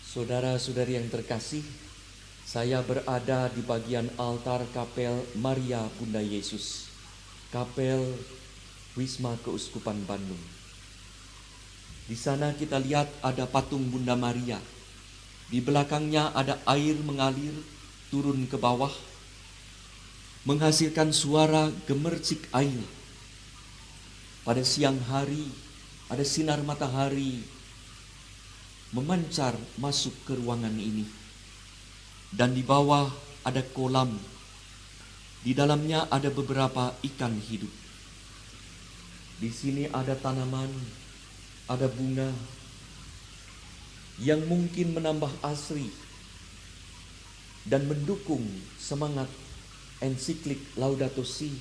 Saudara-saudari yang terkasih, saya berada di bagian altar Kapel Maria Bunda Yesus, Kapel Wisma Keuskupan Bandung. Di sana kita lihat ada patung Bunda Maria. Di belakangnya ada air mengalir turun ke bawah, menghasilkan suara gemercik air. Pada siang hari, ada sinar matahari memancar masuk ke ruangan ini. Dan di bawah ada kolam. Di dalamnya ada beberapa ikan hidup. Di sini ada tanaman, ada bunga yang mungkin menambah asri dan mendukung semangat ensiklik Laudato Si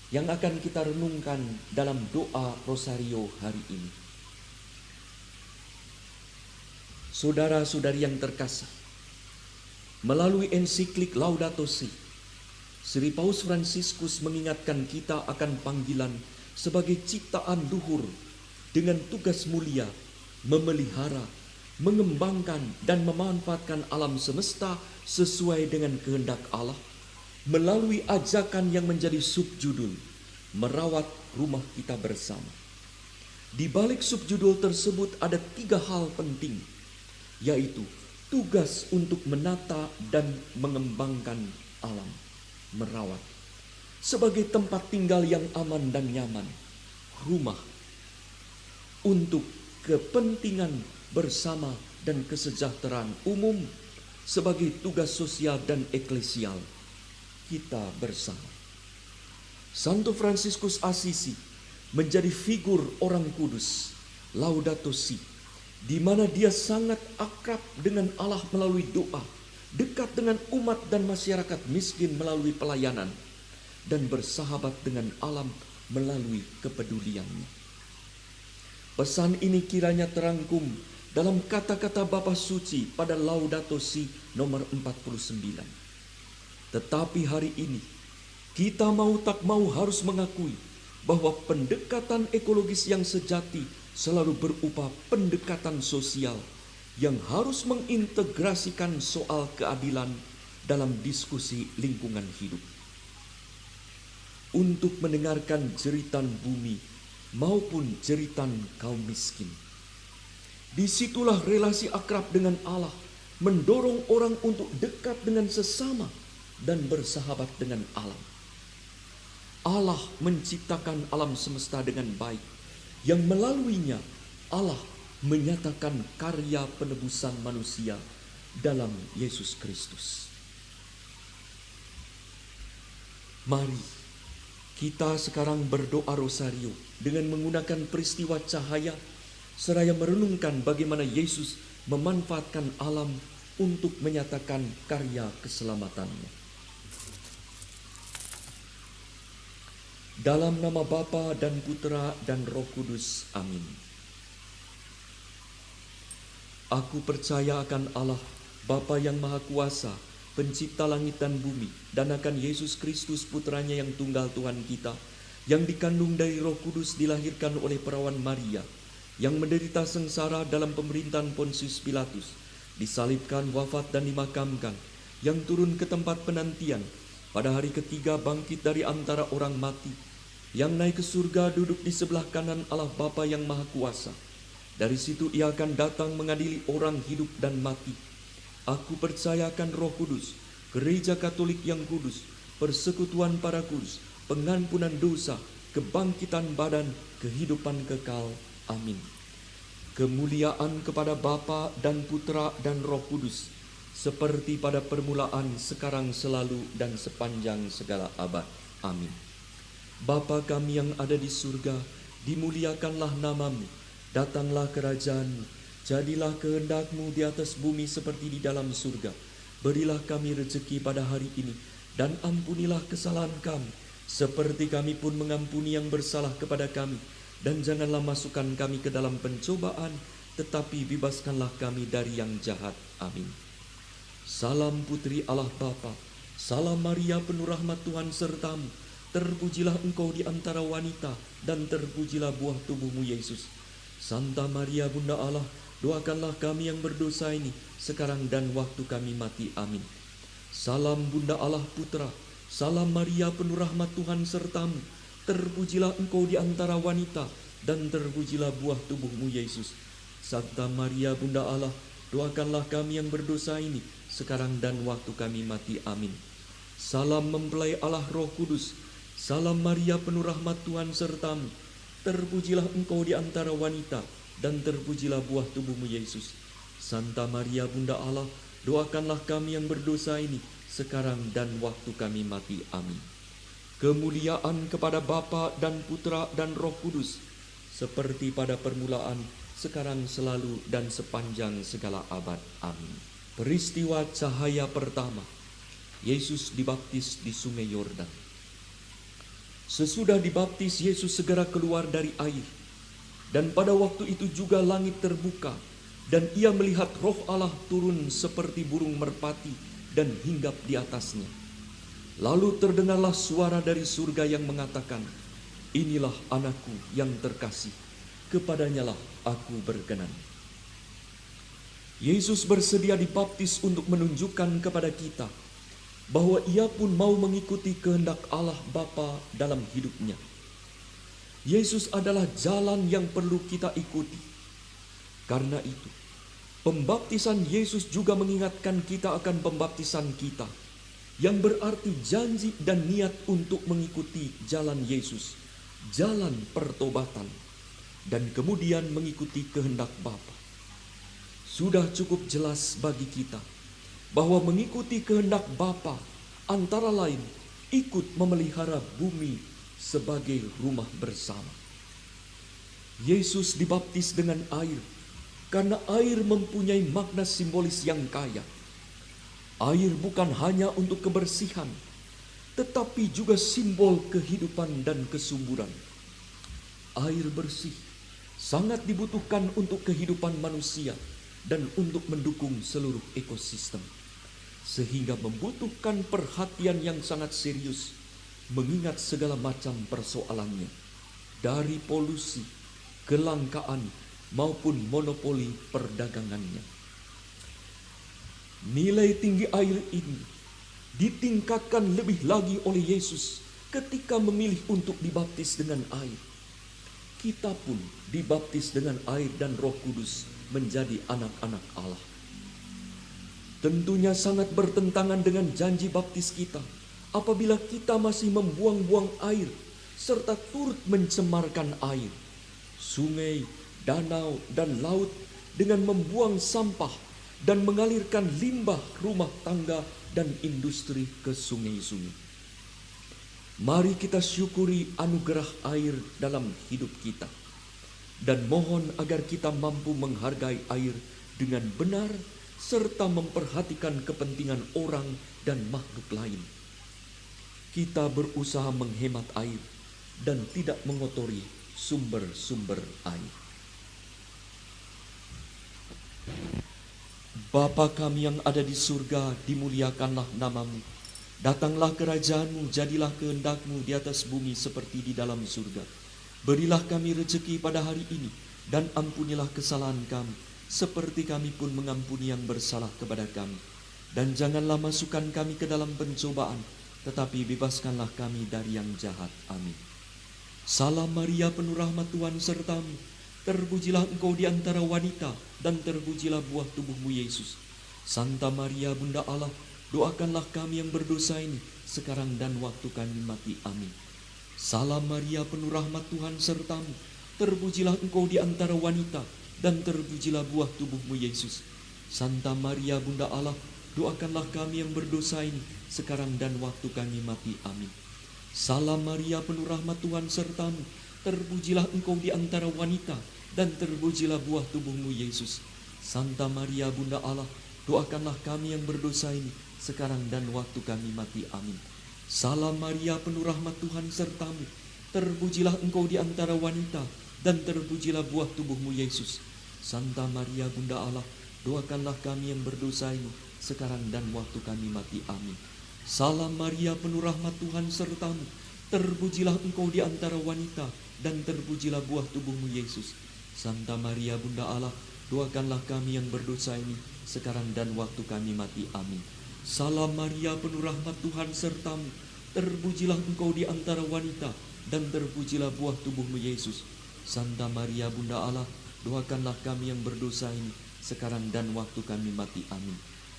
yang akan kita renungkan dalam doa Rosario hari ini. Saudara-saudari yang terkasih, melalui ensiklik Laudato Si, Sri Paus Fransiskus mengingatkan kita akan panggilan sebagai ciptaan luhur dengan tugas mulia memelihara, mengembangkan dan memanfaatkan alam semesta sesuai dengan kehendak Allah melalui ajakan yang menjadi subjudul merawat rumah kita bersama. Di balik subjudul tersebut ada 3 hal penting, yaitu tugas untuk menata dan mengembangkan alam, merawat sebagai tempat tinggal yang aman dan nyaman, rumah untuk kepentingan bersama dan kesejahteraan umum sebagai tugas sosial dan eklesial kita bersama. Santo Fransiskus Assisi menjadi figur orang kudus Laudato Si, di mana dia sangat akrab dengan Allah melalui doa, dekat dengan umat dan masyarakat miskin melalui pelayanan, dan bersahabat dengan alam melalui kepeduliannya. Pesan ini kiranya terangkum dalam kata-kata Bapa Suci pada Laudato Si nomor 49. Tetapi hari ini, kita mau tak mau harus mengakui bahwa pendekatan ekologis yang sejati selalu berupa pendekatan sosial yang harus mengintegrasikan soal keadilan dalam diskusi lingkungan hidup. Untuk mendengarkan jeritan bumi maupun jeritan kaum miskin. Disitulah relasi akrab dengan Allah mendorong orang untuk dekat dengan sesama dan bersahabat dengan alam. Allah menciptakan alam semesta dengan baik, yang melaluinya Allah menyatakan karya penebusan manusia dalam Yesus Kristus. Mari kita sekarang berdoa rosario dengan menggunakan peristiwa cahaya seraya merenungkan bagaimana Yesus memanfaatkan alam untuk menyatakan karya keselamatannya. Dalam nama Bapa dan Putra dan Roh Kudus. Amin. Aku percaya akan Allah, Bapa yang Maha Kuasa, Pencipta langit dan bumi, dan akan Yesus Kristus Putranya yang tunggal Tuhan kita, yang dikandung dari Roh Kudus, dilahirkan oleh perawan Maria, yang menderita sengsara dalam pemerintahan Pontius Pilatus, disalibkan, wafat dan dimakamkan, yang turun ke tempat penantian, pada hari ketiga bangkit dari antara orang mati, yang naik ke surga duduk di sebelah kanan Allah Bapa yang Maha Kuasa. Dari situ ia akan datang mengadili orang hidup dan mati. Aku percayakan Roh Kudus, Gereja Katolik yang kudus, persekutuan para kudus, pengampunan dosa, kebangkitan badan, kehidupan kekal. Amin. Kemuliaan kepada Bapa dan Putra dan Roh Kudus, seperti pada permulaan, sekarang, selalu, dan sepanjang segala abad. Amin. Bapa kami yang ada di surga, dimuliakanlah namamu, datanglah kerajaan-Mu, jadilah kehendak-Mu di atas bumi seperti di dalam surga. Berilah kami rezeki pada hari ini, dan ampunilah kesalahan kami, seperti kami pun mengampuni yang bersalah kepada kami. Dan janganlah masukkan kami ke dalam pencobaan, tetapi bebaskanlah kami dari yang jahat. Amin. Salam Putri Allah Bapa, salam Maria penuh rahmat Tuhan sertamu, terpujilah engkau di antara wanita, dan terpujilah buah tubuhmu Yesus. Santa Maria Bunda Allah, doakanlah kami yang berdosa ini, sekarang dan waktu kami mati. Amin. Salam Bunda Allah Putra, salam Maria penuh rahmat Tuhan sertamu, terpujilah engkau di antara wanita, dan terpujilah buah tubuhmu Yesus. Santa Maria Bunda Allah, doakanlah kami yang berdosa ini, sekarang dan waktu kami mati. Amin. Salam mempelai Allah Roh Kudus, salam Maria penuh rahmat Tuhan sertamu, terpujilah engkau di antara wanita, dan terpujilah buah tubuhmu Yesus. Santa Maria Bunda Allah, doakanlah kami yang berdosa ini, sekarang dan waktu kami mati. Amin. Kemuliaan kepada Bapa dan Putra dan Roh Kudus, seperti pada permulaan, sekarang, selalu, dan sepanjang segala abad. Amin. Peristiwa cahaya pertama, Yesus dibaptis di Sungai Yordan. Sesudah dibaptis, Yesus segera keluar dari air. Dan pada waktu itu juga langit terbuka, dan ia melihat Roh Allah turun seperti burung merpati dan hinggap di atasnya. Lalu terdengarlah suara dari surga yang mengatakan, "Inilah anakku yang terkasih, kepadanyalah aku berkenan." Yesus bersedia dibaptis untuk menunjukkan kepada kita bahwa ia pun mau mengikuti kehendak Allah Bapa dalam hidupnya. Yesus adalah jalan yang perlu kita ikuti. Karena itu, pembaptisan Yesus juga mengingatkan kita akan pembaptisan kita, yang berarti janji dan niat untuk mengikuti jalan Yesus, jalan pertobatan, dan kemudian mengikuti kehendak Bapa. Sudah cukup jelas bagi kita bahwa mengikuti kehendak Bapa antara lain ikut memelihara bumi sebagai rumah bersama. Yesus dibaptis dengan air karena air mempunyai makna simbolis yang kaya. Air bukan hanya untuk kebersihan, tetapi juga simbol kehidupan dan kesuburan. Air bersih sangat dibutuhkan untuk kehidupan manusia dan untuk mendukung seluruh ekosistem, sehingga membutuhkan perhatian yang sangat serius mengingat segala macam persoalannya, dari polusi, kelangkaan, maupun monopoli perdagangannya. Nilai tinggi air ini ditingkatkan lebih lagi oleh Yesus ketika memilih untuk dibaptis dengan air. Kita pun dibaptis dengan air dan Roh Kudus menjadi anak-anak Allah. Tentunya sangat bertentangan dengan janji baptis kita apabila kita masih membuang-buang air serta turut mencemarkan air, sungai, danau, dan laut dengan membuang sampah dan mengalirkan limbah rumah tangga dan industri ke sungai-sungai. Mari kita syukuri anugerah air dalam hidup kita dan mohon agar kita mampu menghargai air dengan benar serta memperhatikan kepentingan orang dan makhluk lain. Kita berusaha menghemat air dan tidak mengotori sumber-sumber air. Bapa kami yang ada di surga, dimuliakanlah namamu. Datanglah kerajaanmu, jadilah kehendakmu di atas bumi seperti di dalam surga. Berilah kami rezeki pada hari ini, dan ampunilah kesalahan kami, seperti kami pun mengampuni yang bersalah kepada kami. Dan janganlah masukkan kami ke dalam pencobaan, tetapi bebaskanlah kami dari yang jahat. Amin. Salam Maria penuh rahmat Tuhan sertamu, terpujilah engkau di antara wanita, dan terpujilah buah tubuhmu Yesus. Santa Maria Bunda Allah, doakanlah kami yang berdosa ini, sekarang dan waktu kami mati. Amin. Salam Maria penuh rahmat Tuhan sertamu, terpujilah engkau di antara wanita, dan terpujilah buah tubuhmu Yesus. Santa Maria Bunda Allah, doakanlah kami yang berdosa ini, sekarang dan waktu kami mati. Amin. Salam Maria penuh rahmat Tuhan sertamu, terpujilah engkau di antara wanita, dan terpujilah buah tubuhmu Yesus. Santa Maria Bunda Allah, doakanlah kami yang berdosa ini, sekarang dan waktu kami mati. Amin. Salam Maria penuh rahmat Tuhan sertamu, terpujilah engkau di antara wanita, dan terpujilah buah tubuhmu Yesus. Santa Maria Bunda Allah, doakanlah kami yang berdosa ini, sekarang dan waktu kami mati. Amin. Salam Maria penuh rahmat Tuhan sertamu, terpujilah engkau di antara wanita, dan terpujilah buah tubuhmu Yesus. Santa Maria Bunda Allah, doakanlah kami yang berdosa ini, sekarang dan waktu kami mati. Amin. Salam Maria, penuh rahmat Tuhan sertamu, terpujilah engkau di antara wanita, dan terpujilah buah tubuhmu Yesus. Santa Maria Bunda Allah, doakanlah kami yang berdosa ini, sekarang dan waktu kami mati. Amin.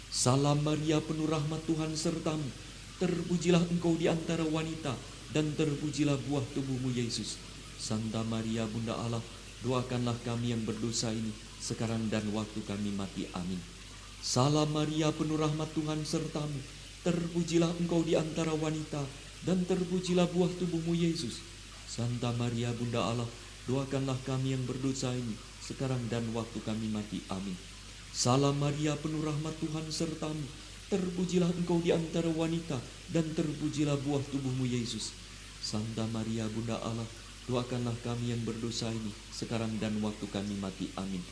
Salam Maria, penuh rahmat Tuhan sertamu, terpujilah engkau di antara wanita, dan terpujilah buah tubuhmu Yesus. Santa Maria Bunda Allah, doakanlah kami yang berdosa ini, sekarang dan waktu kami mati. Amin. Salam Maria, penuh rahmat Tuhan sertamu, terpujilah engkau di antara wanita, dan terpujilah buah tubuhmu Yesus. Santa Maria Bunda Allah, doakanlah kami yang berdosa ini, sekarang dan waktu kami mati. Amin. Salam Maria, penuh rahmat Tuhan sertamu, terpujilah engkau di antara wanita, dan terpujilah buah tubuhmu Yesus. Santa Maria Bunda Allah, doakanlah kami yang berdosa ini, sekarang dan waktu kami mati. Amin.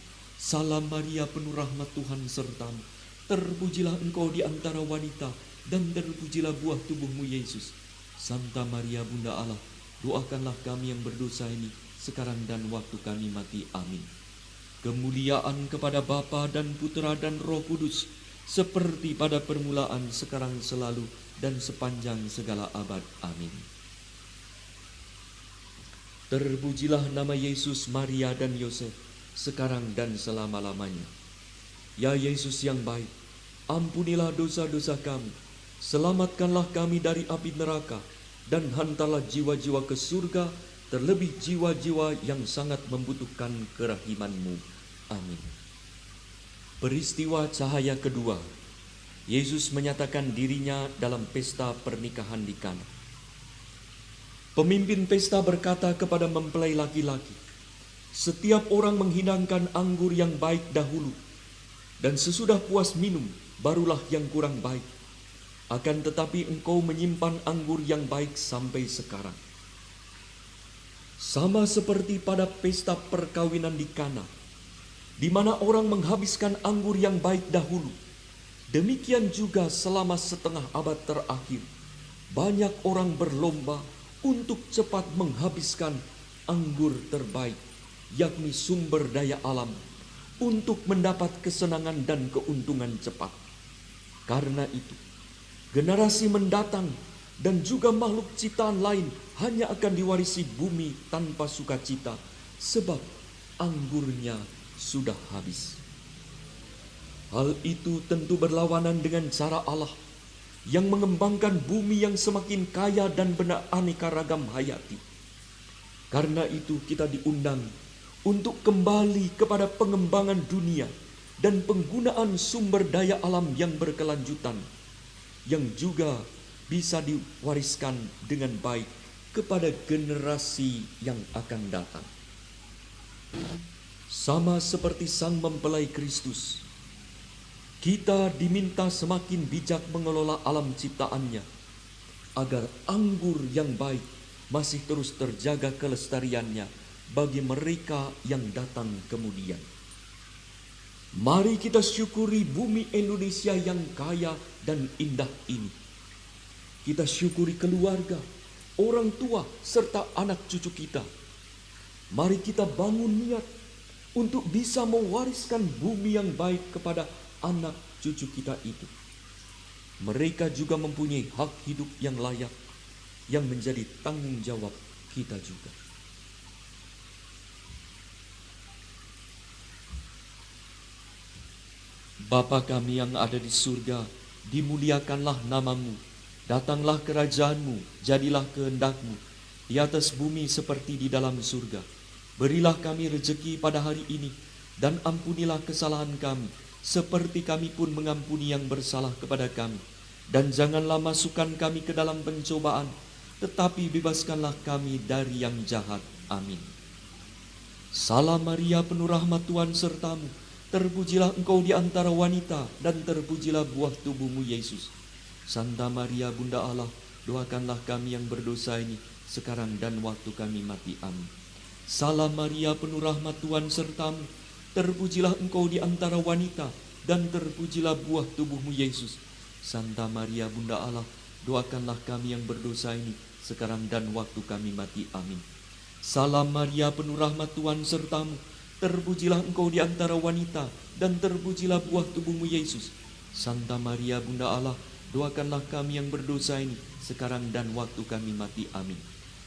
Salam Maria, penuh rahmat Tuhan sertamu, terpujilah engkau di antara wanita, dan terpujilah buah tubuhmu Yesus. Santa Maria Bunda Allah, doakanlah kami yang berdosa ini, sekarang dan waktu kami mati. Amin. Kemuliaan kepada Bapa dan Putra dan Roh Kudus, seperti pada permulaan, sekarang, selalu, dan sepanjang segala abad. Amin. Terpujilah nama Yesus, Maria, dan Yosef, sekarang dan selama-lamanya. Ya Yesus yang baik, ampunilah dosa-dosa kami, selamatkanlah kami dari api neraka, dan hantarlah jiwa-jiwa ke surga, terlebih jiwa-jiwa yang sangat membutuhkan kerahiman-Mu. Amin. Peristiwa cahaya kedua, Yesus menyatakan dirinya dalam pesta pernikahan di Kana. Pemimpin pesta berkata kepada mempelai laki-laki, "Setiap orang menghidangkan anggur yang baik dahulu, dan sesudah puas minum, barulah yang kurang baik. Akan tetapi engkau menyimpan anggur yang baik sampai sekarang." Sama seperti pada pesta perkawinan di Kana, di mana orang menghabiskan anggur yang baik dahulu, demikian juga selama setengah abad terakhir, banyak orang berlomba untuk cepat menghabiskan anggur terbaik, yakni sumber daya alam, untuk mendapat kesenangan dan keuntungan cepat. Karena itu, generasi mendatang dan juga makhluk ciptaan lain hanya akan diwarisi bumi tanpa sukacita, sebab anggurnya sudah habis. Hal itu tentu berlawanan dengan cara Allah yang mengembangkan bumi yang semakin kaya dan beraneka ragam hayati. Karena itu kita diundang untuk kembali kepada pengembangan dunia dan penggunaan sumber daya alam yang berkelanjutan, yang juga bisa diwariskan dengan baik kepada generasi yang akan datang. Sama seperti sang mempelai Kristus, kita diminta semakin bijak mengelola alam ciptaannya, agar anggur yang baik masih terus terjaga kelestariannya bagi mereka yang datang kemudian. Mari kita syukuri bumi Indonesia yang kaya dan indah ini. Kita syukuri keluarga, orang tua, serta anak cucu kita. Mari kita bangun niat untuk bisa mewariskan bumi yang baik kepada anak cucu kita itu. Mereka juga mempunyai hak hidup yang layak, yang menjadi tanggung jawab kita juga. Bapa kami yang ada di surga, dimuliakanlah namamu, datanglah kerajaanmu, jadilah kehendak-Mu di atas bumi seperti di dalam surga. Berilah kami rezeki pada hari ini, dan ampunilah kesalahan kami, seperti kami pun mengampuni yang bersalah kepada kami. Dan janganlah masukkan kami ke dalam pencobaan, tetapi bebaskanlah kami dari yang jahat. Amin. Salam Maria, penuh rahmat Tuhan sertamu, terpujilah engkau di antara wanita, dan terpujilah buah tubuhmu Yesus. Santa Maria Bunda Allah, doakanlah kami yang berdosa ini, sekarang dan waktu kami mati. Amin. Salam Maria, penuh rahmat Tuhan sertamu, terpujilah engkau di antara wanita, dan terpujilah buah tubuhmu Yesus. Santa Maria Bunda Allah, doakanlah kami yang berdosa ini, sekarang dan waktu kami mati. Amin. Salam Maria, penuh rahmat Tuhan sertamu, terpujilah engkau di antara wanita, dan terpujilah buah tubuhmu Yesus. Santa Maria Bunda Allah, doakanlah kami yang berdosa ini, sekarang dan waktu kami mati. Amin.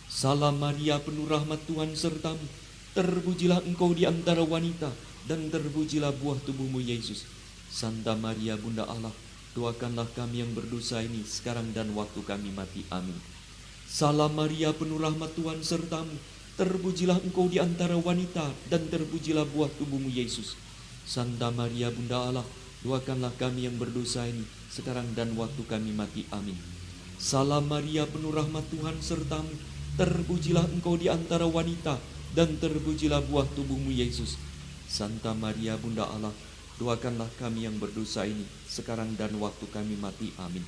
Salam Maria, penuh rahmat Tuhan sertamu, terpujilah engkau di antara wanita, dan terpujilah buah tubuhmu Yesus. Santa Maria Bunda Allah, doakanlah kami yang berdosa ini, sekarang dan waktu kami mati. Amin. Salam Maria, penuh rahmat Tuhan sertamu, terpujilah engkau di antara wanita, dan terpujilah buah tubuhmu Yesus. Santa Maria Bunda Allah, doakanlah kami yang berdosa ini, sekarang dan waktu kami mati. Amin. Salam Maria, penuh rahmat Tuhan sertamu, terpujilah engkau di antara wanita, dan terpujilah buah tubuhmu Yesus. Santa Maria Bunda Allah, doakanlah kami yang berdosa ini, sekarang dan waktu kami mati. Amin.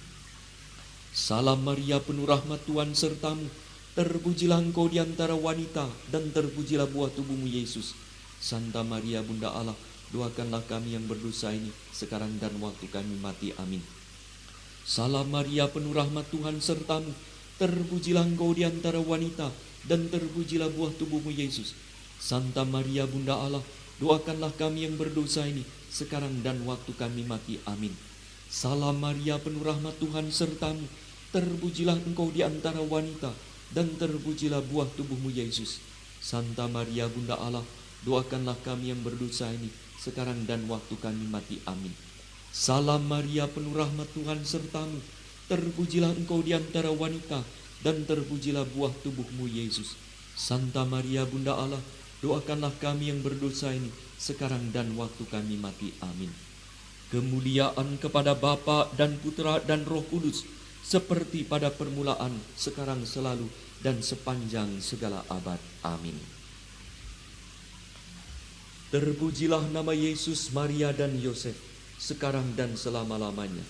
Salam Maria, penuh rahmat Tuhan sertamu, terpujilah engkau di antara wanita, dan terpujilah buah tubuhmu Yesus. Santa Maria Bunda Allah, doakanlah kami yang berdosa ini, sekarang dan waktu kami mati. Amin. Salam Maria, penuh rahmat Tuhan sertamu, terpujilah engkau di antara wanita, dan terpujilah buah tubuhmu Yesus. Santa Maria Bunda Allah, doakanlah kami yang berdosa ini, sekarang dan waktu kami mati. Amin. Salam Maria, penuh rahmat Tuhan sertamu, terpujilah engkau di antara wanita, dan terpujilah buah tubuhmu Yesus. Santa Maria Bunda Allah, doakanlah kami yang berdosa ini, sekarang dan waktu kami mati. Amin. Salam Maria, penuh rahmat Tuhan sertamu, terpujilah engkau di antara wanita, dan terpujilah buah tubuhmu Yesus. Santa Maria Bunda Allah, doakanlah kami yang berdosa ini, sekarang dan waktu kami mati. Amin. Kemuliaan kepada Bapa dan Putra dan Roh Kudus, seperti pada permulaan, sekarang, selalu, dan sepanjang segala abad. Amin. Terpujilah nama Yesus, Maria, dan Yosef, sekarang dan selama-lamanya.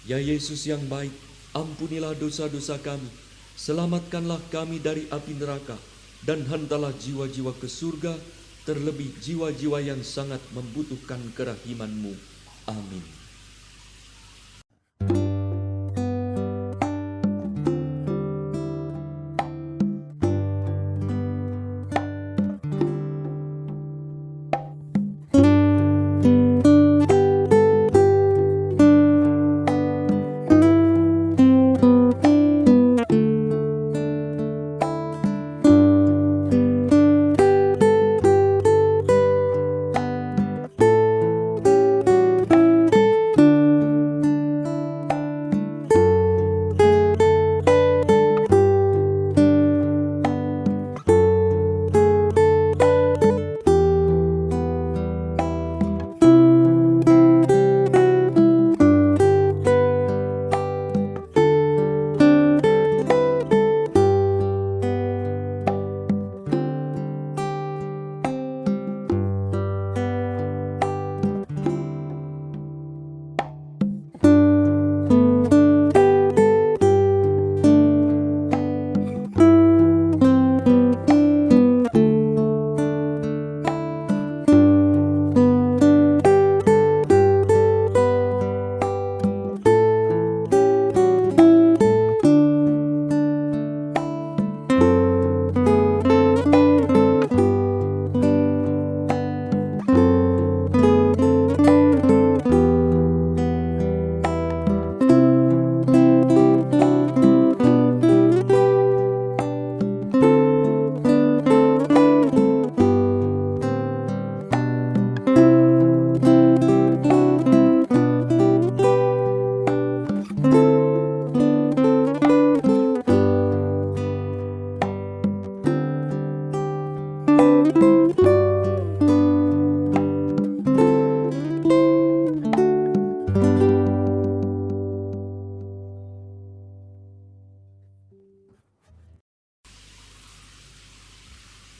Ya Yesus yang baik, ampunilah dosa-dosa kami, selamatkanlah kami dari api neraka, dan hantarlah jiwa-jiwa ke surga, terlebih jiwa-jiwa yang sangat membutuhkan kerahiman-Mu. Amin.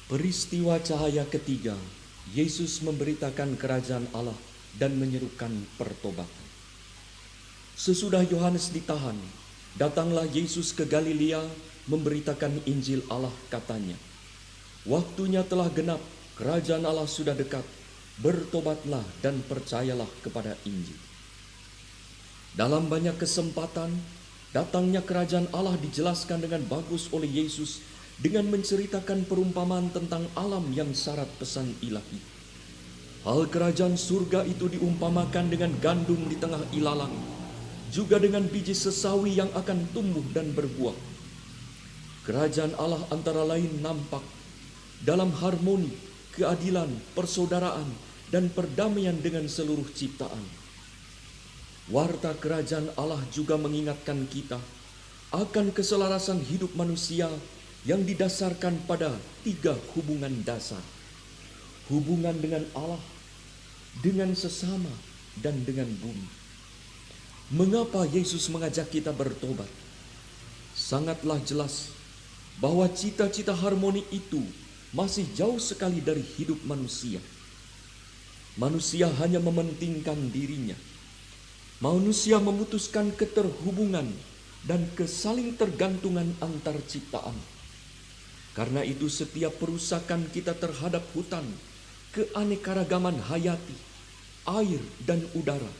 Peristiwa cahaya ketiga, Yesus memberitakan kerajaan Allah dan menyerukan pertobatan. Sesudah Yohanes ditahan, datanglah Yesus ke Galilea memberitakan Injil Allah, katanya, "Waktunya telah genap, kerajaan Allah sudah dekat, bertobatlah dan percayalah kepada Injil." Dalam banyak kesempatan, datangnya kerajaan Allah dijelaskan dengan bagus oleh Yesus dengan menceritakan perumpamaan tentang alam yang syarat pesan ilahi. Hal kerajaan surga itu diumpamakan dengan gandum di tengah ilalang, juga dengan biji sesawi yang akan tumbuh dan berbuah. Kerajaan Allah antara lain nampak dalam harmoni, keadilan, persaudaraan, dan perdamaian dengan seluruh ciptaan. Warta kerajaan Allah juga mengingatkan kita akan keselarasan hidup manusia yang didasarkan pada 3 hubungan dasar. Hubungan dengan Allah, dengan sesama, dan dengan bumi. Mengapa Yesus mengajak kita bertobat? Sangatlah jelas bahwa cita-cita harmoni itu masih jauh sekali dari hidup manusia. Manusia hanya mementingkan dirinya. Manusia memutuskan keterhubungan dan kesaling tergantungan antar ciptaan. Karena itu setiap perusakan kita terhadap hutan, keanekaragaman hayati, air dan udara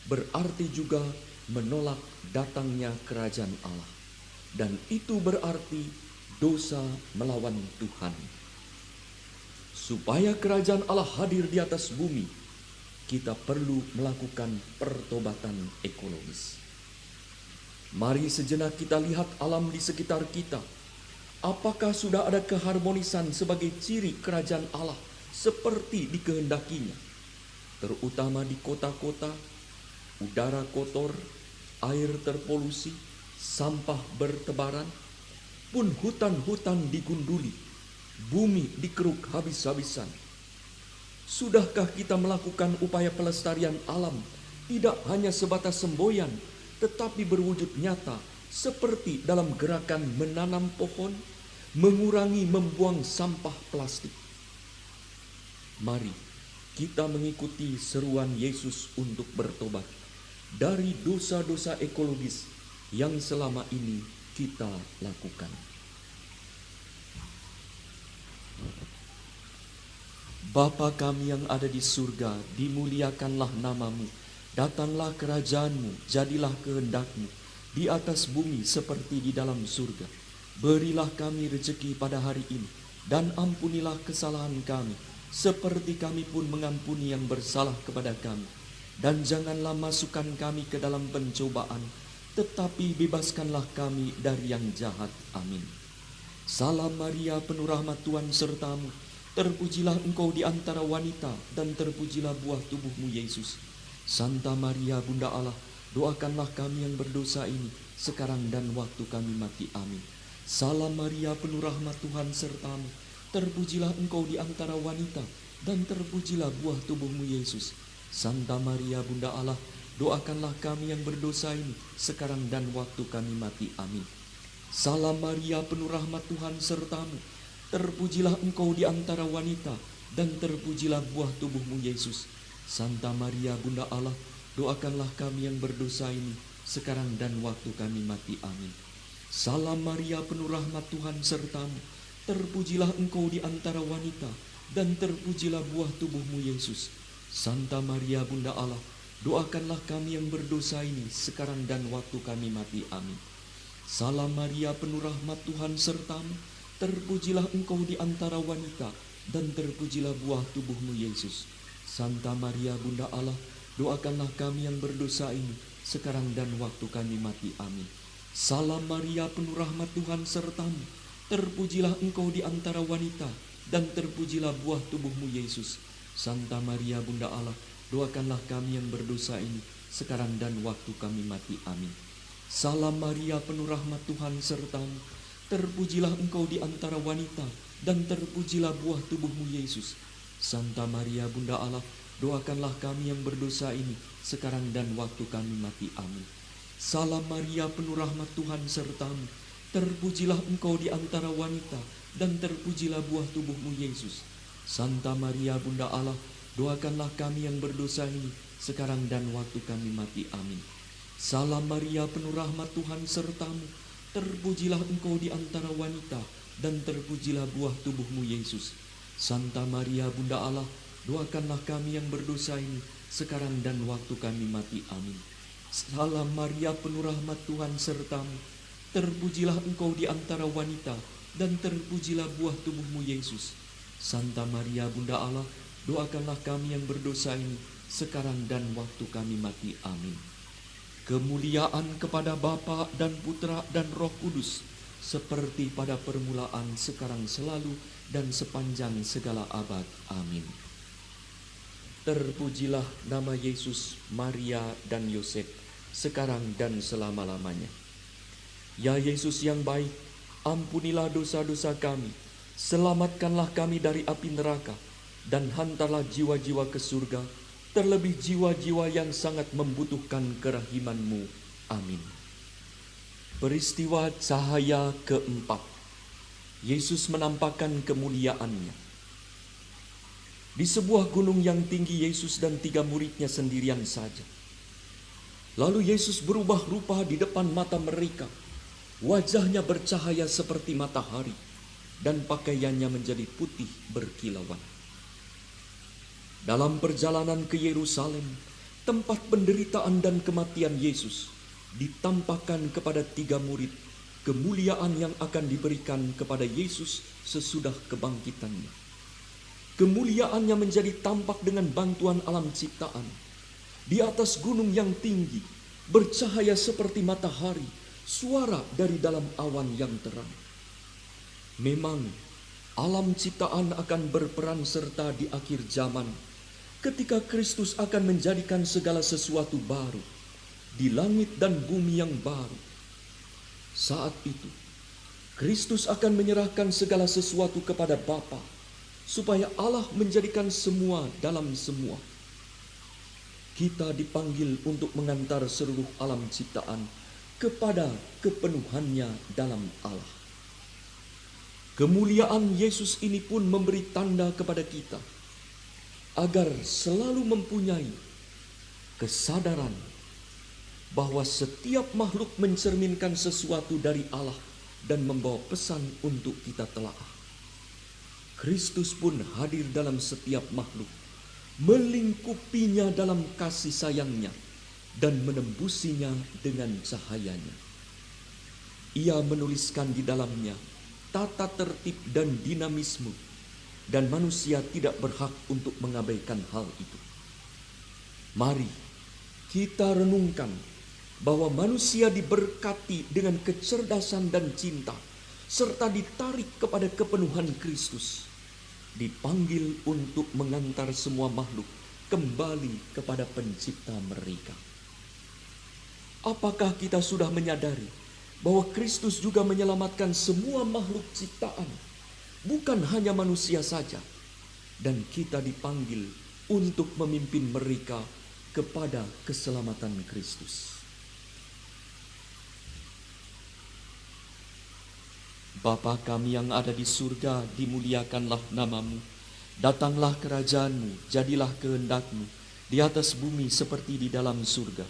berarti juga menolak datangnya kerajaan Allah. Dan itu berarti dosa melawan Tuhan. Supaya kerajaan Allah hadir di atas bumi, kita perlu melakukan pertobatan ekologis. Mari sejenak kita lihat alam di sekitar kita. Apakah sudah ada keharmonisan sebagai ciri kerajaan Allah seperti dikehendakinya? Terutama di kota-kota, udara kotor, air terpolusi, sampah bertebaran, pun hutan-hutan digunduli, bumi dikeruk habis-habisan. Sudahkah kita melakukan upaya pelestarian alam tidak hanya sebatas semboyan, tetapi berwujud nyata seperti dalam gerakan menanam pohon, mengurangi membuang sampah plastik? Mari kita mengikuti seruan Yesus untuk bertobat dari dosa-dosa ekologis yang selama ini kita lakukan. Bapa kami yang ada di surga, dimuliakanlah namamu, datanglah kerajaanmu, jadilah kehendakmu, di atas bumi seperti di dalam surga. Berilah kami rezeki pada hari ini, dan ampunilah kesalahan kami, seperti kami pun mengampuni yang bersalah kepada kami. Dan janganlah masukkan kami ke dalam pencobaan, tetapi bebaskanlah kami dari yang jahat. Amin. Salam Maria, penuh rahmat Tuhan sertamu, terpujilah engkau di antara wanita, dan terpujilah buah tubuhmu Yesus. Santa Maria, Bunda Allah, doakanlah kami yang berdosa ini, sekarang dan waktu kami mati. Amin. Salam Maria, penuh rahmat Tuhan sertamu, terpujilah engkau di antara wanita, dan terpujilah buah tubuhmu Yesus. Santa Maria, Bunda Allah, doakanlah kami yang berdosa ini, sekarang dan waktu kami mati. Amin. Salam Maria, penuh rahmat Tuhan sertamu, terpujilah engkau di antara wanita, dan terpujilah buah tubuhmu Yesus. Santa Maria, Bunda Allah, doakanlah kami yang berdosa ini, sekarang dan waktu kami mati. Amin. Salam Maria, penuh rahmat Tuhan sertamu, terpujilah engkau di antara wanita, dan terpujilah buah tubuhmu Yesus. Santa Maria, Bunda Allah, doakanlah kami yang berdosa ini, sekarang dan waktu kami mati. Amin. Salam Maria, penuh rahmat Tuhan sertamu, terpujilah engkau di antara wanita, dan terpujilah buah tubuhmu Yesus. Santa Maria, Bunda Allah, doakanlah kami yang berdosa ini, sekarang dan waktu kami mati. Amin. Salam Maria, penuh rahmat Tuhan sertamu, terpujilah engkau di antara wanita, dan terpujilah buah tubuhmu Yesus. Santa Maria, Bunda Allah, doakanlah kami yang berdosa ini, sekarang dan waktu kami mati. Amin. Salam Maria, penuh rahmat Tuhan sertamu, terpujilah engkau di antara wanita, dan terpujilah buah tubuhmu Yesus. Santa Maria, Bunda Allah, doakanlah kami yang berdosa ini, sekarang dan waktu kami mati. Amin. Salam Maria, penuh rahmat Tuhan sertamu, terpujilah engkau di antara wanita, dan terpujilah buah tubuhmu Yesus. Santa Maria, Bunda Allah, doakanlah kami yang berdosa ini, sekarang dan waktu kami mati. Amin. Salam Maria, penuh rahmat Tuhan sertamu, terpujilah engkau di antara wanita, dan terpujilah buah tubuhmu Yesus. Santa Maria, Bunda Allah, doakanlah kami yang berdosa ini, sekarang dan waktu kami mati. Amin. Salam Maria, penuh rahmat Tuhan sertamu, terpujilah engkau di antara wanita, dan terpujilah buah tubuhmu Yesus. Santa Maria Bunda Allah, doakanlah kami yang berdosa ini, sekarang dan waktu kami mati. Amin. Kemuliaan kepada Bapa dan Putra dan Roh Kudus, seperti pada permulaan, sekarang, selalu, dan sepanjang segala abad. Amin. Terpujilah nama Yesus, Maria, dan Yosef, sekarang dan selama-lamanya. Ya Yesus yang baik, ampunilah dosa-dosa kami, selamatkanlah kami dari api neraka, dan hantarlah jiwa-jiwa ke surga, terlebih jiwa-jiwa yang sangat membutuhkan kerahiman-Mu. Amin. Peristiwa cahaya keempat. Yesus menampakkan kemuliaan-Nya. Di sebuah gunung yang tinggi, Yesus dan 3 murid-Nya sendirian saja. Lalu Yesus berubah rupa di depan mata mereka. Wajahnya bercahaya seperti matahari, dan pakaiannya menjadi putih berkilauan. Dalam perjalanan ke Yerusalem, tempat penderitaan dan kematian Yesus, ditampakkan kepada 3 murid kemuliaan yang akan diberikan kepada Yesus sesudah kebangkitannya. Kemuliaannya menjadi tampak dengan bantuan alam ciptaan. Di atas gunung yang tinggi, bercahaya seperti matahari, suara dari dalam awan yang terang. Memang alam ciptaan akan berperan serta di akhir zaman, ketika Kristus akan menjadikan segala sesuatu baru di langit dan bumi yang baru. Saat itu Kristus akan menyerahkan segala sesuatu kepada Bapa, supaya Allah menjadikan semua dalam semua. Kita dipanggil untuk mengantar seluruh alam ciptaan kepada kepenuhannya dalam Allah. Kemuliaan Yesus ini pun memberi tanda kepada kita agar selalu mempunyai kesadaran bahwa setiap makhluk mencerminkan sesuatu dari Allah dan membawa pesan untuk kita telaah. Kristus pun hadir dalam setiap makhluk, melingkupinya dalam kasih sayangnya dan menembusinya dengan cahayanya. Ia menuliskan di dalamnya tata tertib dan dinamisme, dan manusia tidak berhak untuk mengabaikan hal itu. Mari kita renungkan bahwa manusia diberkati dengan kecerdasan dan cinta, serta ditarik kepada kepenuhan Kristus, dipanggil untuk mengantar semua makhluk kembali kepada pencipta mereka. Apakah kita sudah menyadari bahwa Kristus juga menyelamatkan semua makhluk ciptaan, bukan hanya manusia saja, dan kita dipanggil untuk memimpin mereka kepada keselamatan Kristus. Bapa kami yang ada di surga, dimuliakanlah nama-Mu. Datanglah kerajaan-Mu, jadilah kehendak-Mu di atas bumi seperti di dalam surga.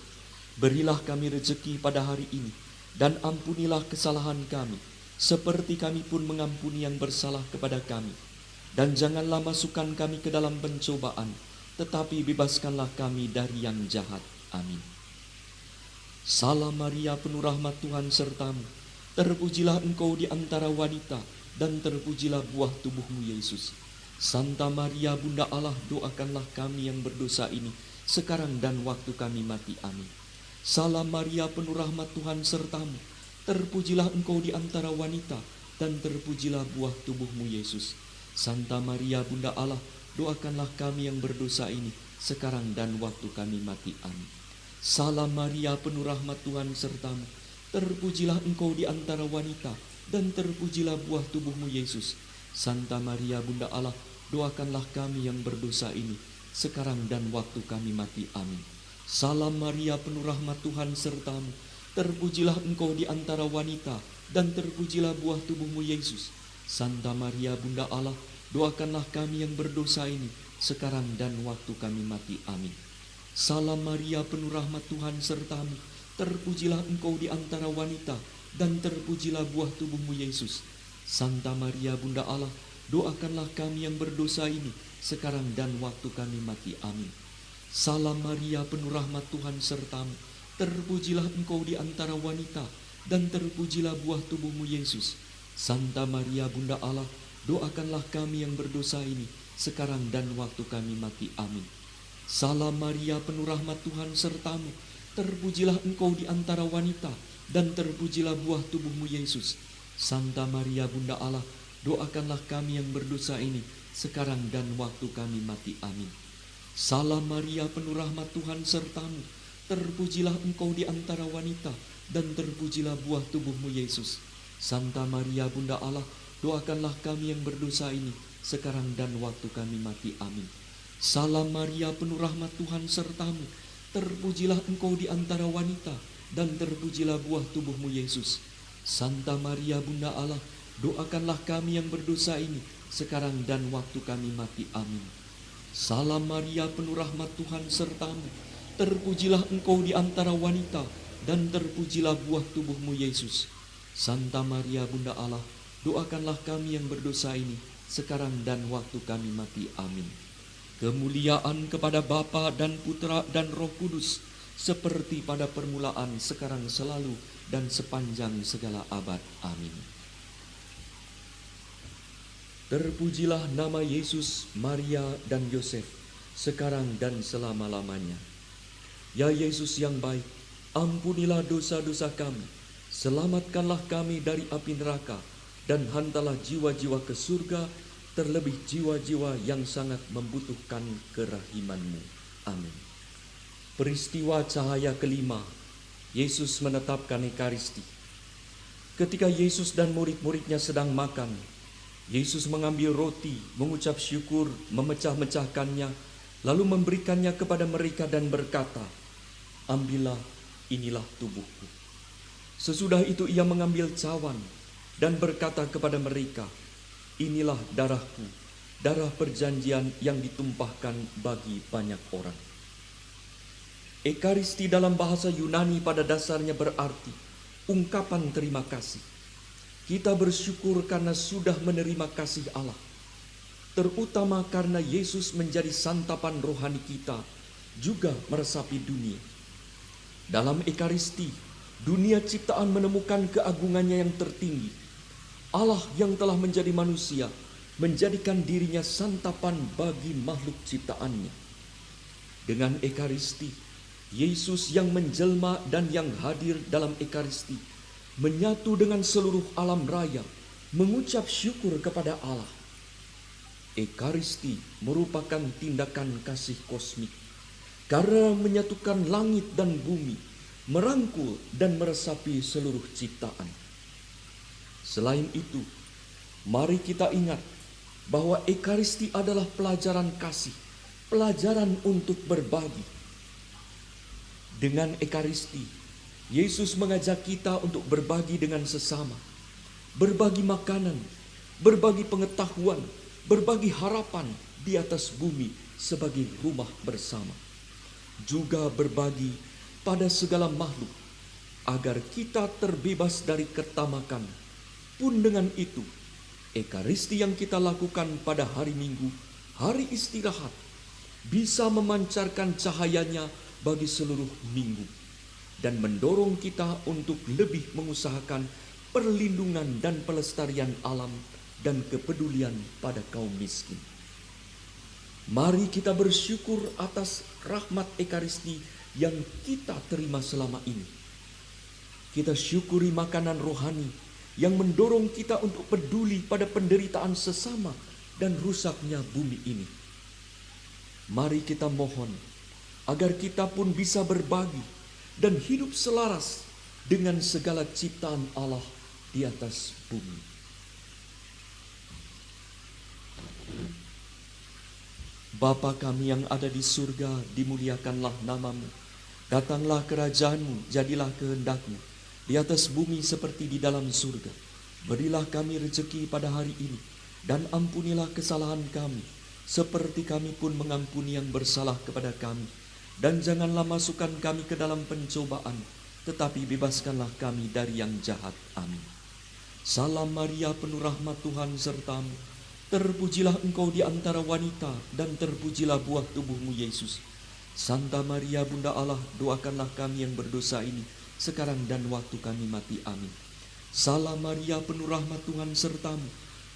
Berilah kami rezeki pada hari ini, dan ampunilah kesalahan kami, seperti kami pun mengampuni yang bersalah kepada kami. Dan janganlah masukkan kami ke dalam pencobaan, tetapi bebaskanlah kami dari yang jahat. Amin. Salam Maria, penuh rahmat Tuhan sertamu. Terpujilah engkau di antara wanita, dan terpujilah buah tubuhmu Yesus. Santa Maria Bunda Allah, doakanlah kami yang berdosa ini, sekarang dan waktu kami mati. Amin. Salam Maria, penuh rahmat Tuhan sertamu. Terpujilah engkau di antara wanita, dan terpujilah buah tubuhmu Yesus. Santa Maria Bunda Allah, doakanlah kami yang berdosa ini, sekarang dan waktu kami mati. Amin. Salam Maria, penuh rahmat Tuhan sertamu. Terpujilah engkau di antara wanita, dan terpujilah buah tubuhmu Yesus. Santa Maria Bunda Allah, doakanlah kami yang berdosa ini, sekarang dan waktu kami mati. Amin. Salam Maria, penuh rahmat Tuhan sertamu. Terpujilah engkau di antara wanita, dan terpujilah buah tubuhmu Yesus. Santa Maria Bunda Allah, doakanlah kami yang berdosa ini, sekarang dan waktu kami mati. Amin. Salam Maria, penuh rahmat Tuhan sertamu. Terpujilah engkau di antara wanita, dan terpujilah buah tubuhmu Yesus. Santa Maria Bunda Allah, doakanlah kami yang berdosa ini, sekarang dan waktu kami mati. Amin. Salam Maria, penuh rahmat Tuhan sertamu. Terpujilah engkau di antara wanita, dan terpujilah buah tubuhmu Yesus. Santa Maria Bunda Allah, doakanlah kami yang berdosa ini, sekarang dan waktu kami mati. Amin. Salam Maria, penuh rahmat Tuhan sertamu, terpujilah engkau di antara wanita, dan terpujilah buah tubuhmu Yesus. Santa Maria Bunda Allah, doakanlah kami yang berdosa ini, sekarang dan waktu kami mati. Amin. Salam Maria, penuh rahmat Tuhan sertamu, terpujilah engkau di antara wanita, dan terpujilah buah tubuhmu Yesus. Santa Maria Bunda Allah, doakanlah kami yang berdosa ini, sekarang dan waktu kami mati. Amin. Salam Maria, penuh rahmat Tuhan sertamu, terpujilah engkau di antara wanita, dan terpujilah buah tubuhmu Yesus. Santa Maria Bunda Allah, doakanlah kami yang berdosa ini, sekarang dan waktu kami mati. Amin. Salam Maria, penuh rahmat Tuhan sertamu, terpujilah engkau di antara wanita, dan terpujilah buah tubuhmu Yesus. Santa Maria Bunda Allah, doakanlah kami yang berdosa ini, sekarang dan waktu kami mati. Amin. Kemuliaan kepada Bapa dan Putra dan Roh Kudus, seperti pada permulaan, sekarang, selalu, dan sepanjang segala abad. Amin. Terpujilah nama Yesus, Maria, dan Yosef, sekarang dan selama-lamanya. Ya Yesus yang baik, ampunilah dosa-dosa kami, selamatkanlah kami dari api neraka, dan hantarlah jiwa-jiwa ke surga, terlebih jiwa-jiwa yang sangat membutuhkan kerahiman-Mu. Amin. Peristiwa cahaya kelima, Yesus menetapkan Ekaristi. Ketika Yesus dan murid-muridnya sedang makan, Yesus mengambil roti, mengucap syukur, memecah-mecahkannya, lalu memberikannya kepada mereka dan berkata, "Ambillah, inilah tubuhku." Sesudah itu ia mengambil cawan dan berkata kepada mereka, "Inilah darahku, darah perjanjian yang ditumpahkan bagi banyak orang." Ekaristi dalam bahasa Yunani pada dasarnya berarti ungkapan terima kasih. Kita bersyukur karena sudah menerima kasih Allah, terutama karena Yesus menjadi santapan rohani kita, juga meresapi dunia. Dalam Ekaristi, dunia ciptaan menemukan keagungannya yang tertinggi. Allah yang telah menjadi manusia, menjadikan dirinya santapan bagi makhluk ciptaannya. Dengan Ekaristi, Yesus yang menjelma dan yang hadir dalam Ekaristi menyatu dengan seluruh alam raya, mengucap syukur kepada Allah. Ekaristi merupakan tindakan kasih kosmik, karena menyatukan langit dan bumi, merangkul dan meresapi seluruh ciptaan. Selain itu, mari kita ingat bahwa Ekaristi adalah pelajaran kasih, pelajaran untuk berbagi. Dengan Ekaristi, Yesus mengajak kita untuk berbagi dengan sesama, berbagi makanan, berbagi pengetahuan, berbagi harapan di atas bumi sebagai rumah bersama. Juga berbagi pada segala makhluk, agar kita terbebas dari ketamakan. Pun dengan itu, Ekaristi yang kita lakukan pada hari Minggu, hari istirahat, bisa memancarkan cahayanya bagi seluruh minggu, dan mendorong kita untuk lebih mengusahakan perlindungan dan pelestarian alam dan kepedulian pada kaum miskin. Mari kita bersyukur atas rahmat Ekaristi yang kita terima selama ini. Kita syukuri makanan rohani yang mendorong kita untuk peduli pada penderitaan sesama dan rusaknya bumi ini. Mari kita mohon agar kita pun bisa berbagi dan hidup selaras dengan segala ciptaan Allah di atas bumi. Bapa kami yang ada di surga, dimuliakanlah namamu. Datanglah kerajaan-Mu, jadilah kehendak-Mu di atas bumi seperti di dalam surga. Berilah kami rezeki pada hari ini, dan ampunilah kesalahan kami, seperti kami pun mengampuni yang bersalah kepada kami. Dan janganlah masukkan kami ke dalam pencobaan, tetapi bebaskanlah kami dari yang jahat. Amin. Salam Maria, penuh rahmat Tuhan sertamu, terpujilah engkau di antara wanita, dan terpujilah buah tubuhmu Yesus. Santa Maria Bunda Allah, doakanlah kami yang berdosa ini, sekarang dan waktu kami mati. Amin. Salam Maria, penuh rahmat Tuhan sertamu.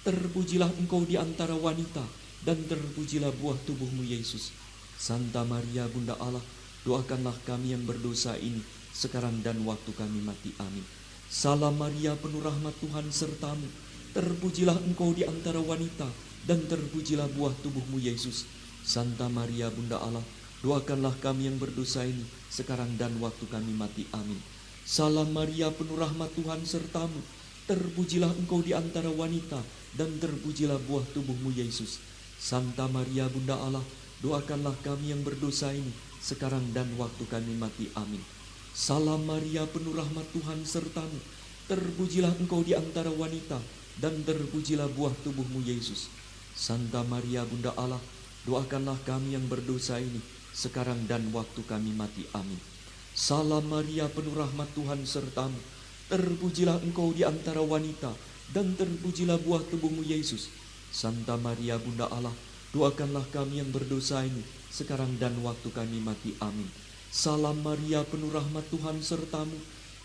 Terpujilah engkau di antara wanita, dan terpujilah buah tubuhmu Yesus. Santa Maria, Bunda Allah, doakanlah kami yang berdosa ini, sekarang dan waktu kami mati. Amin. Salam Maria, penuh rahmat Tuhan sertamu. Terpujilah engkau di antara wanita, dan terpujilah buah tubuhmu Yesus. Santa Maria, Bunda Allah, doakanlah kami yang berdosa ini, sekarang dan waktu kami mati. Amin. Salam Maria, penuh rahmat Tuhan sertamu. Terpujilah engkau di antara wanita, dan terpujilah buah tubuhmu Yesus. Santa Maria, Bunda Allah, doakanlah kami yang berdosa ini, sekarang dan waktu kami mati. Amin. Salam Maria, penuh rahmat Tuhan sertamu. Terpujilah engkau di antara wanita, dan terpujilah buah tubuhmu Yesus. Santa Maria, Bunda Allah, doakanlah kami yang berdosa ini, sekarang dan waktu kami mati. Amin. Salam Maria, penuh rahmat Tuhan sertamu. Terpujilah engkau di antara wanita, dan terpujilah buah tubuhmu Yesus. Santa Maria, Bunda Allah, doakanlah kami yang berdosa ini, sekarang dan waktu kami mati. Amin. Salam Maria, penuh rahmat Tuhan sertamu.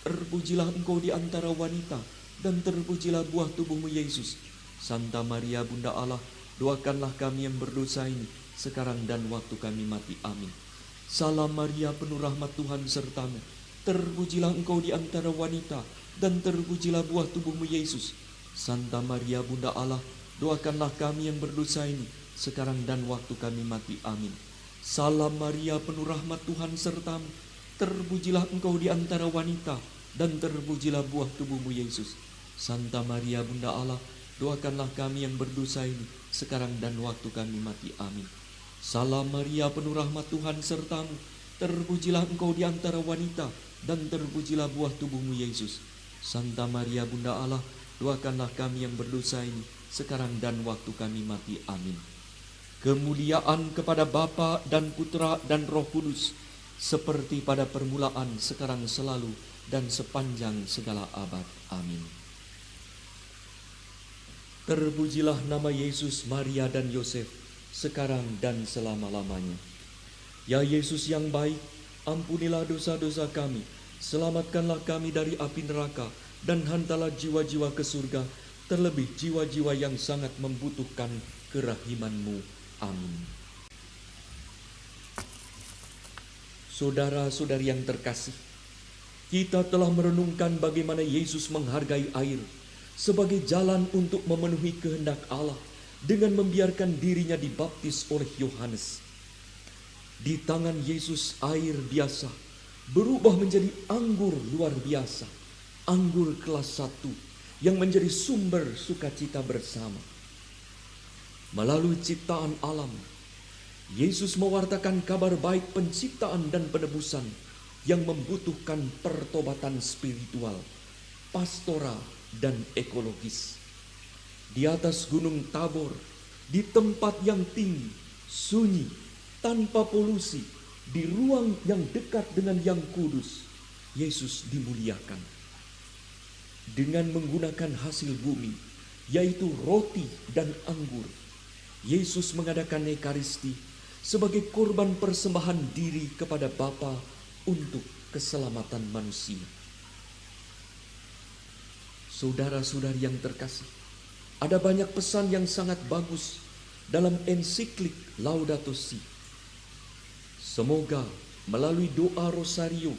Terpujilah engkau di antara wanita, dan terpujilah buah tubuhmu Yesus. Santa Maria, Bunda Allah, doakanlah kami yang berdosa ini, sekarang dan waktu kami mati. Amin. Salam Maria, penuh rahmat Tuhan sertamu. Terpujilah engkau di antara wanita, dan terpujilah buah tubuhmu Yesus. Santa Maria, Bunda Allah, doakanlah kami yang berdosa ini, sekarang dan waktu kami mati. Amin. Salam Maria, penuh rahmat Tuhan sertamu. Terpujilah engkau di antara wanita, dan terpujilah buah tubuhmu Yesus. Santa Maria, Bunda Allah, doakanlah kami yang berdosa ini, sekarang dan waktu kami mati. Amin. Salam Maria, penuh rahmat Tuhan sertamu. Terpujilah engkau di antara wanita, dan terpujilah buah tubuhmu Yesus. Santa Maria, Bunda Allah, doakanlah kami yang berdosa ini, sekarang dan waktu kami mati. Amin. Kemuliaan kepada Bapa dan Putra dan Roh Kudus, seperti pada permulaan, sekarang, selalu, dan sepanjang segala abad. Amin. Terpujilah nama Yesus, Maria, dan Yosef, sekarang dan selama-lamanya. Ya Yesus yang baik, ampunilah dosa-dosa kami, selamatkanlah kami dari api neraka, dan hantarlah jiwa-jiwa ke surga, terlebih jiwa-jiwa yang sangat membutuhkan kerahiman-Mu. Amin. Saudara-saudari yang terkasih, kita telah merenungkan bagaimana Yesus menghargai air sebagai jalan untuk memenuhi kehendak Allah, dengan membiarkan dirinya dibaptis oleh Yohanes. Di tangan Yesus air biasa berubah menjadi anggur luar biasa, anggur kelas 1 yang menjadi sumber sukacita bersama. Melalui ciptaan alam, Yesus mewartakan kabar baik penciptaan dan penebusan yang membutuhkan pertobatan spiritual, pastoral, dan ekologis. Di atas gunung Tabor, di tempat yang tinggi, sunyi, tanpa polusi, di ruang yang dekat dengan yang kudus, Yesus dimuliakan. Dengan menggunakan hasil bumi, yaitu roti dan anggur, Yesus mengadakan Ekaristi sebagai korban persembahan diri kepada Bapa untuk keselamatan manusia. Saudara-saudari yang terkasih, ada banyak pesan yang sangat bagus dalam ensiklik Laudato Si. Semoga melalui doa rosario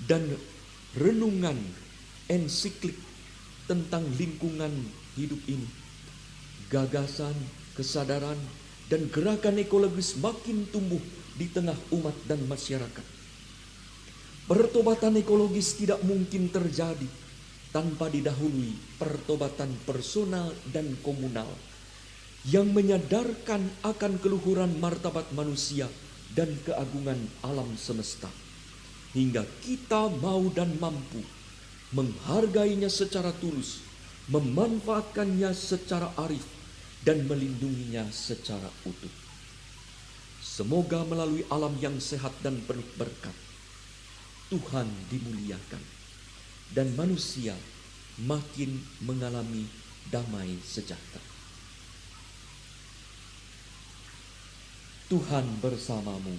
dan renungan ensiklik tentang lingkungan hidup ini, gagasan, kesadaran, dan gerakan ekologis makin tumbuh di tengah umat dan masyarakat. Pertobatan ekologis tidak mungkin terjadi tanpa didahului pertobatan personal dan komunal yang menyadarkan akan keluhuran martabat manusia dan keagungan alam semesta, hingga kita mau dan mampu menghargainya secara tulus, memanfaatkannya secara arif, dan melindunginya secara utuh. Semoga melalui alam yang sehat dan penuh berkat, Tuhan dimuliakan dan manusia makin mengalami damai sejahtera. Tuhan bersamamu.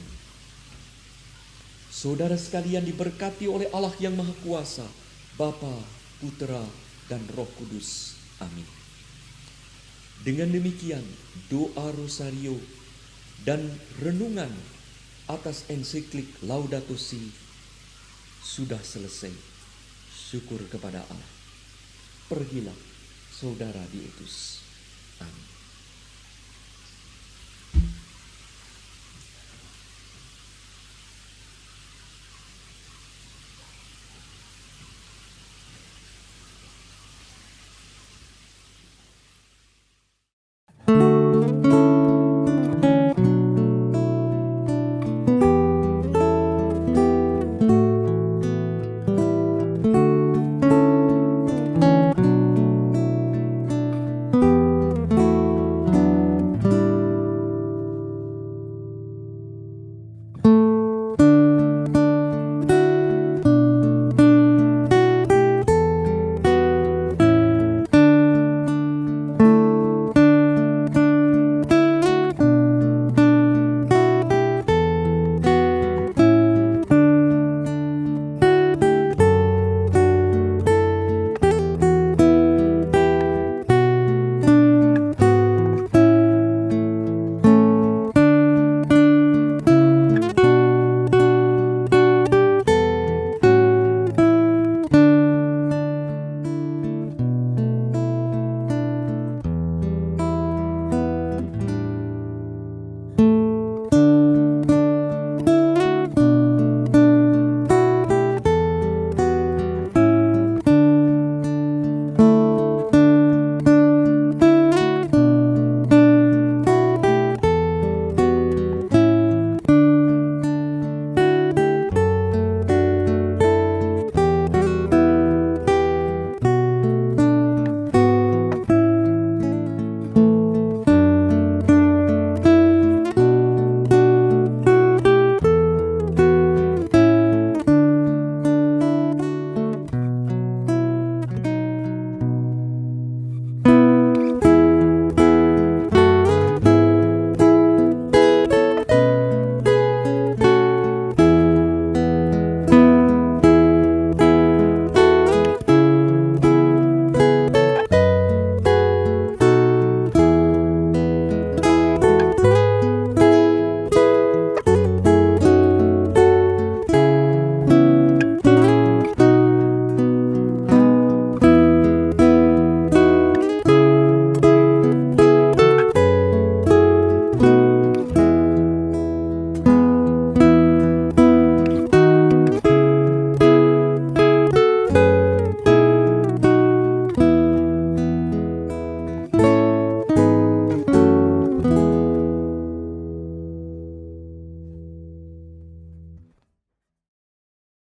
Saudara sekalian diberkati oleh Allah yang Maha Kuasa, Bapa, Putera, dan Roh Kudus. Amin. Dengan demikian, doa Rosario dan renungan atas ensiklik Laudato Si sudah selesai. Syukur kepada Allah. Pergilah, saudara diutus. Amin.